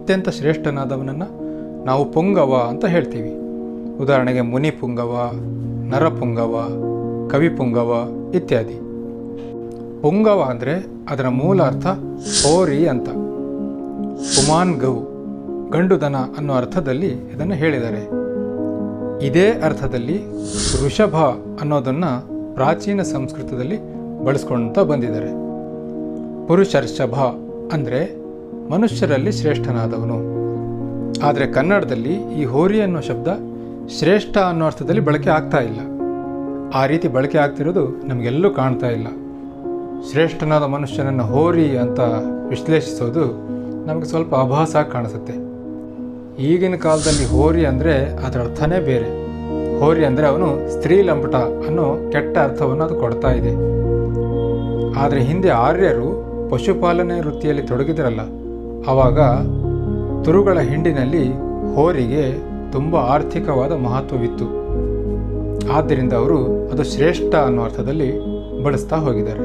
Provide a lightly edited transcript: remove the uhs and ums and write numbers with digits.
ಅತ್ಯಂತ ಶ್ರೇಷ್ಠನಾದವನನ್ನು ನಾವು ಪುಂಗವ ಅಂತ ಹೇಳ್ತೀವಿ. ಉದಾಹರಣೆಗೆ ಮುನಿಪುಂಗವ, ನರಪುಂಗವ, ಕವಿಪುಂಗವ ಇತ್ಯಾದಿ. ಪುಂಗವ ಅಂದರೆ ಅದರ ಮೂಲ ಅರ್ಥ ಹೋರಿ ಅಂತ. ಪುಮಾನ್ ಗೌ, ಗಂಡು ದನ ಅನ್ನೋ ಅರ್ಥದಲ್ಲಿ ಇದನ್ನು ಹೇಳಿದ್ದಾರೆ. ಇದೇ ಅರ್ಥದಲ್ಲಿ ವೃಷಭ ಅನ್ನೋದನ್ನು ಪ್ರಾಚೀನ ಸಂಸ್ಕೃತದಲ್ಲಿ ಬಳಸ್ಕೊಳ್ತಾ ಬಂದಿದ್ದಾರೆ. ಪುರುಷರ್ಷಭ ಅಂದರೆ ಮನುಷ್ಯರಲ್ಲಿ ಶ್ರೇಷ್ಠನಾದವನು. ಆದರೆ ಕನ್ನಡದಲ್ಲಿ ಈ ಹೋರಿ ಅನ್ನೋ ಶಬ್ದ ಶ್ರೇಷ್ಠ ಅನ್ನೋ ಅರ್ಥದಲ್ಲಿ ಬಳಕೆ ಆಗ್ತಾ ಇಲ್ಲ. ಆ ರೀತಿ ಬಳಕೆ ಆಗ್ತಿರೋದು ನಮಗೆಲ್ಲೂ ಕಾಣ್ತಾ ಇಲ್ಲ. ಶ್ರೇಷ್ಠನಾದ ಮನುಷ್ಯನನ್ನು ಹೋರಿ ಅಂತ ವಿಶ್ಲೇಷಿಸೋದು ನಮಗೆ ಸ್ವಲ್ಪ ಅಭಾಸ ಕಾಣಿಸುತ್ತೆ. ಈಗಿನ ಕಾಲದಲ್ಲಿ ಹೋರಿ ಅಂದರೆ ಅದರ ಅರ್ಥನೇ ಬೇರೆ. ಹೋರಿ ಅಂದರೆ ಅವನು ಸ್ತ್ರೀ ಲಂಪಟ ಅನ್ನೋ ಕೆಟ್ಟ ಅರ್ಥವನ್ನು ಅದು ಕೊಡ್ತಾ ಇದೆ. ಆದರೆ ಹಿಂದೆ ಆರ್ಯರು ಪಶುಪಾಲನೆ ವೃತ್ತಿಯಲ್ಲಿ ತೊಡಗಿದ್ರಲ್ಲ, ಆವಾಗ ತುರುಗಳ ಹಿಂಡಿನಲ್ಲಿ ಹೋರಿಗೆ ತುಂಬ ಆರ್ಥಿಕವಾದ ಮಹತ್ವವಿತ್ತು. ಆದ್ದರಿಂದ ಅವರು ಅದು ಶ್ರೇಷ್ಠ ಅನ್ನೋ ಅರ್ಥದಲ್ಲಿ ಬಳಸ್ತಾ ಹೋಗಿದ್ದಾರೆ.